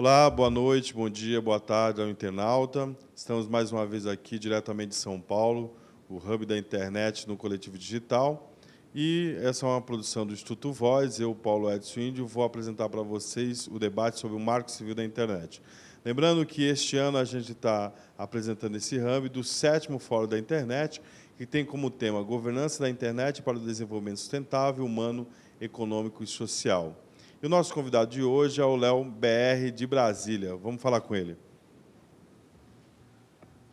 Olá, boa noite, bom dia, boa tarde ao internauta. Estamos mais uma vez aqui diretamente de São Paulo, o hub da internet no Coletivo Digital. E essa é uma produção do Instituto Voz. Eu, Paulo Edson Índio, vou apresentar para vocês o debate sobre o Marco Civil da Internet. Lembrando que este ano a gente está apresentando esse hub do 7º Fórum da Internet, que tem como tema Governança da Internet para o Desenvolvimento Sustentável, Humano, Econômico e Social. E o nosso convidado de hoje é o Léo BR de Brasília. Vamos falar com ele.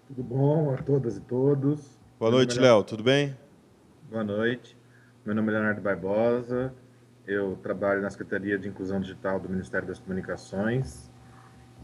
Tudo bom a todas e todos? Boa Meu nome é noite, Leonardo. Léo. Tudo bem? Boa noite. Meu nome é Leonardo Barbosa. Eu trabalho na Secretaria de Inclusão Digital do Ministério das Comunicações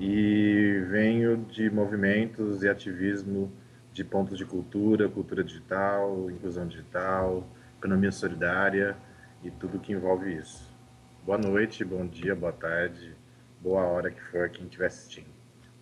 e venho de movimentos e ativismo de pontos de cultura, cultura digital, inclusão digital, economia solidária e tudo que envolve isso. Boa noite, bom dia, boa tarde, boa hora que for quem estiver assistindo.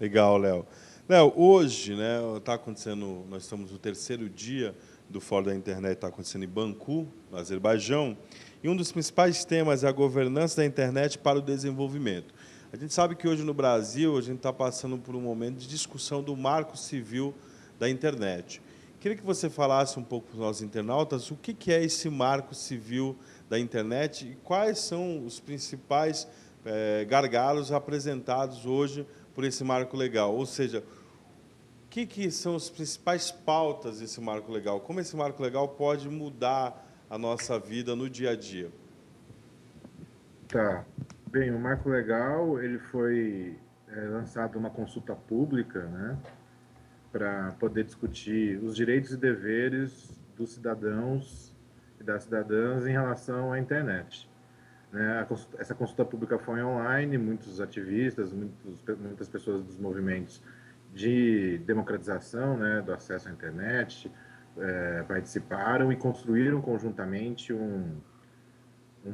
Legal, Léo. Léo, hoje, né, está acontecendo, nós estamos no terceiro dia do Fórum da Internet, está acontecendo em Baku, no Azerbaijão, e um dos principais temas é a governança da internet para o desenvolvimento. A gente sabe que hoje no Brasil a gente está passando por um momento de discussão do Marco Civil da internet. Queria que você falasse um pouco para os nossos internautas o que é esse Marco Civil da internet e quais são os principais gargalos apresentados hoje por esse marco legal. Ou seja, o que são as principais pautas desse marco legal? Como esse marco legal pode mudar a nossa vida no dia a dia? Tá. Bem, o Marco Legal ele foi lançado uma consulta pública, né, para poder discutir os direitos e deveres dos cidadãos e das cidadãs em relação à internet. Né? Essa consulta pública foi online, muitos ativistas, muitas pessoas dos movimentos de democratização, né, do acesso à internet participaram e construíram conjuntamente um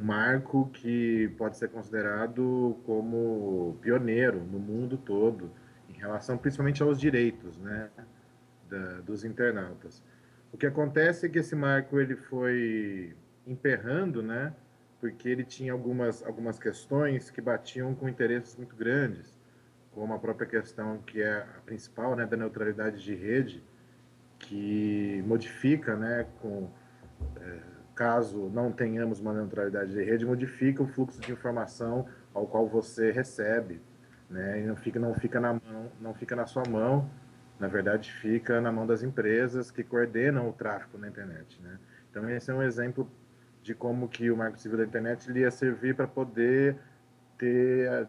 marco que pode ser considerado como pioneiro no mundo todo em relação principalmente aos direitos, né, dos internautas. O que acontece é que esse marco ele foi emperrando, né, porque ele tinha algumas questões que batiam com interesses muito grandes, como a própria questão que é a principal, né, da neutralidade de rede, que modifica, né, caso não tenhamos uma neutralidade de rede, modifica o fluxo de informação ao qual você recebe, né? E não fica na sua mão, na verdade fica na mão das empresas que coordenam o tráfego na internet, né? Então esse é um exemplo de como que o Marco Civil da internet ele ia servir para poder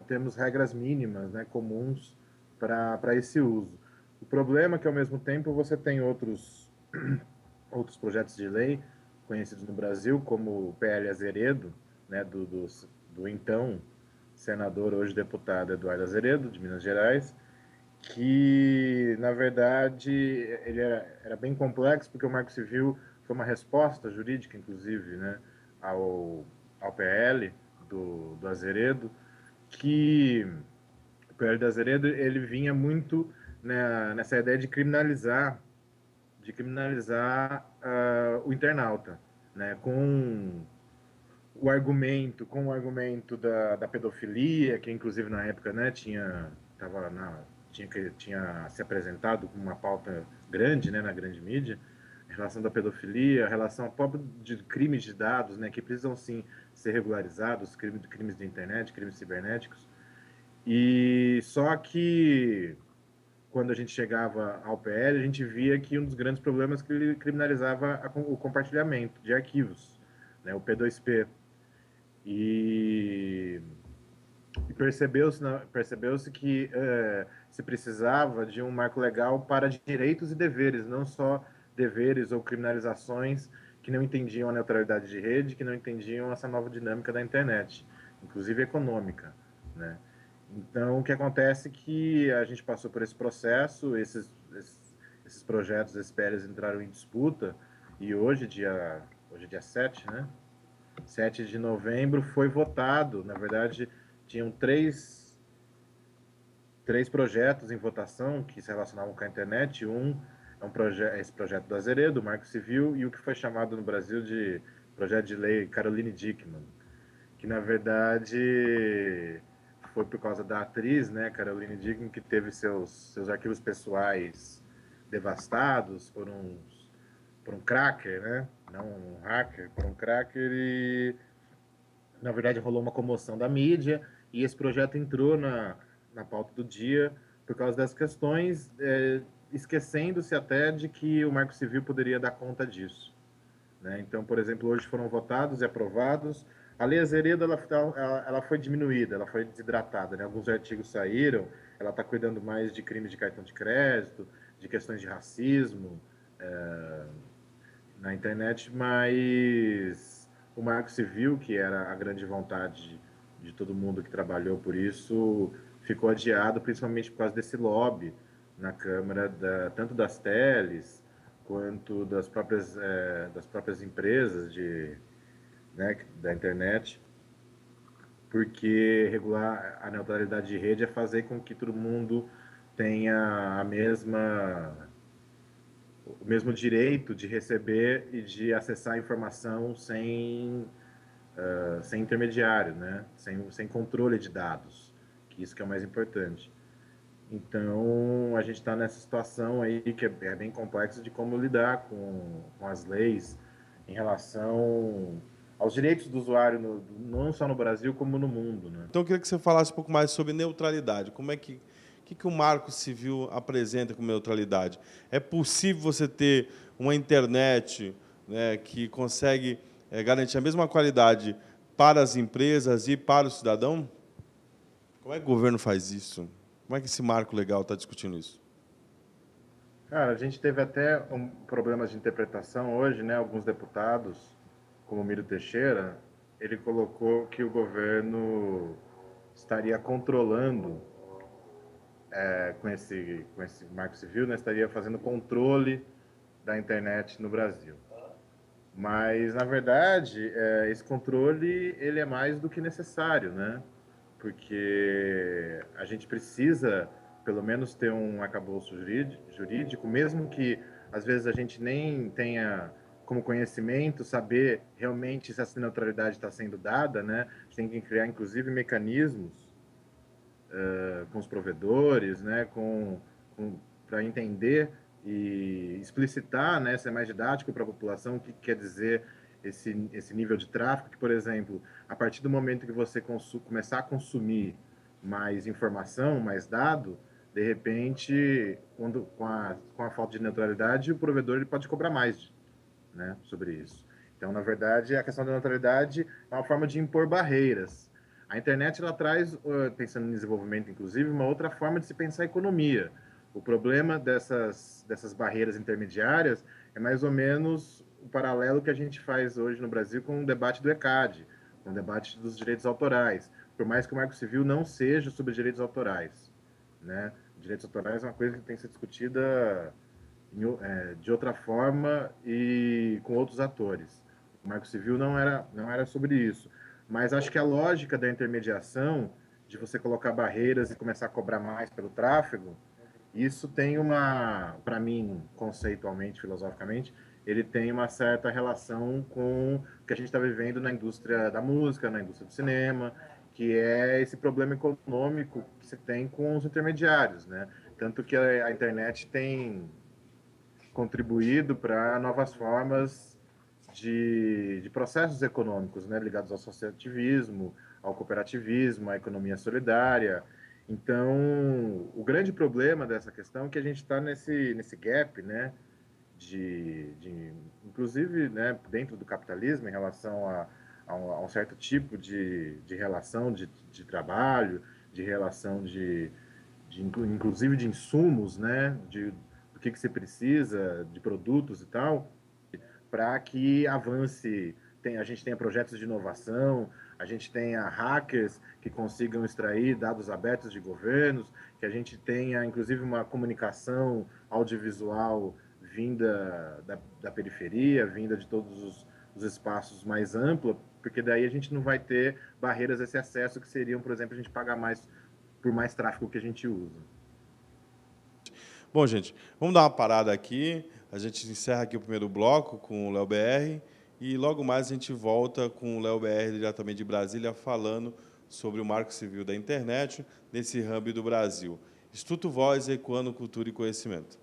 termos regras mínimas, né, comuns para esse uso. O problema é que ao mesmo tempo você tem outros projetos de lei conhecidos no Brasil, como o PL Azeredo, né, do então senador, hoje deputado Eduardo Azeredo, de Minas Gerais, que, na verdade, ele era bem complexo, porque o Marco Civil foi uma resposta jurídica, inclusive, né, ao PL do Azeredo, que o PL do Azeredo ele vinha muito, né, nessa ideia de criminalizar o internauta, né, com o argumento da pedofilia, que inclusive na época, né, tinha se apresentado como uma pauta grande, né, na grande mídia, a relação da pedofilia, a relação própria de crimes de dados, né, que precisam sim ser regularizados, crimes de internet, crimes cibernéticos. E só que quando a gente chegava ao PL, a gente via que um dos grandes problemas é que ele criminalizava o compartilhamento de arquivos, né, o P2P. E, e percebeu-se que se precisava de um marco legal para direitos e deveres, não só deveres ou criminalizações que não entendiam a neutralidade de rede, que não entendiam essa nova dinâmica da internet, inclusive econômica, né? Então, o que acontece é que a gente passou por esse processo, esses projetos, esses PLs entraram em disputa, e hoje é dia 7, né? 7 de novembro foi votado. Na verdade, tinham três projetos em votação que se relacionavam com a internet. Esse projeto do Azeredo, do Marco Civil, e o que foi chamado no Brasil de projeto de lei Caroline Dickmann, que na verdade foi por causa da atriz, né, Caroline Dickman, que teve seus arquivos pessoais devastados por um cracker, né? Não um hacker, por um cracker, e na verdade rolou uma comoção da mídia e esse projeto entrou na pauta do dia por causa das questões, esquecendo-se até de que o Marco Civil poderia dar conta disso, né? Então, por exemplo, hoje foram votados e aprovados. A Lei Azeredo ela foi diminuída, ela foi desidratada, né? Alguns artigos saíram, ela está cuidando mais de crimes de cartão de crédito, de questões de racismo, na internet, mas o Marco Civil, que era a grande vontade de todo mundo que trabalhou por isso, ficou adiado, principalmente por causa desse lobby na Câmara, tanto das teles quanto das próprias empresas né, da internet, porque regular a neutralidade de rede é fazer com que todo mundo tenha o mesmo direito de receber e de acessar a informação sem intermediário, né? Sem controle de dados, que isso que é o mais importante. Então, a gente está nessa situação aí que é bem complexa de como lidar com as leis em relação aos direitos do usuário, não só no Brasil, como no mundo, né? Então, eu queria que você falasse um pouco mais sobre neutralidade. Como é que o Marco Civil apresenta como neutralidade? É possível você ter uma internet, né, que consegue garantir a mesma qualidade para as empresas e para o cidadão? Como é que o governo faz isso? Como é que esse marco legal está discutindo isso? Cara, a gente teve até problemas de interpretação hoje, né? Alguns deputados, como o Miro Teixeira, ele colocou que o governo estaria controlando, com esse marco civil, né? Estaria fazendo controle da internet no Brasil. Mas, na verdade, esse controle ele é mais do que necessário, né? Porque a gente precisa, pelo menos, ter um arcabouço jurídico, mesmo que, às vezes, a gente nem tenha como conhecimento saber realmente se essa neutralidade está sendo dada, né? A gente tem que criar, inclusive, mecanismos com os provedores, né? Para entender e explicitar, né, ser mais didático para a população o que quer dizer esse nível de tráfego, que, por exemplo, a partir do momento que você começar a consumir mais informação, mais dado, de repente, com a falta de neutralidade, o provedor ele pode cobrar mais, né, sobre isso. Então, na verdade, a questão da neutralidade é uma forma de impor barreiras. A internet ela traz, pensando em desenvolvimento, inclusive, uma outra forma de se pensar a economia. O problema dessas barreiras intermediárias é mais ou menos o paralelo que a gente faz hoje no Brasil com o debate do ECAD, com o debate dos direitos autorais. Por mais que o Marco Civil não seja sobre direitos autorais, né? Direitos autorais é uma coisa que tem que ser discutida de outra forma e com outros atores. O Marco Civil não era sobre isso. Mas acho que a lógica da intermediação, de você colocar barreiras e começar a cobrar mais pelo tráfego, isso tem para mim, conceitualmente, filosoficamente, ele tem uma certa relação com o que a gente está vivendo na indústria da música, na indústria do cinema, que é esse problema econômico que se tem com os intermediários, né? Tanto que a internet tem contribuído para novas formas de processos econômicos, né, ligados ao associativismo, ao cooperativismo, à economia solidária. Então, o grande problema dessa questão é que a gente está nesse gap, né, inclusive, né, dentro do capitalismo, em relação a um certo tipo de relação de trabalho, de relação inclusive de insumos, né, do que você precisa, de produtos e tal, para que avance. A gente tenha projetos de inovação, a gente tenha hackers que consigam extrair dados abertos de governos, que a gente tenha, inclusive, uma comunicação audiovisual vinda da periferia, vinda de todos os espaços mais ampla, porque daí a gente não vai ter barreiras a esse acesso que seriam, por exemplo, a gente pagar mais por mais tráfego que a gente usa. Bom, gente, vamos dar uma parada aqui. A gente encerra aqui o primeiro bloco com o Léo BR e logo mais a gente volta com o Léo BR diretamente de Brasília falando sobre o Marco Civil da Internet nesse hub do Brasil. Instituto Voz, ecoando cultura e conhecimento.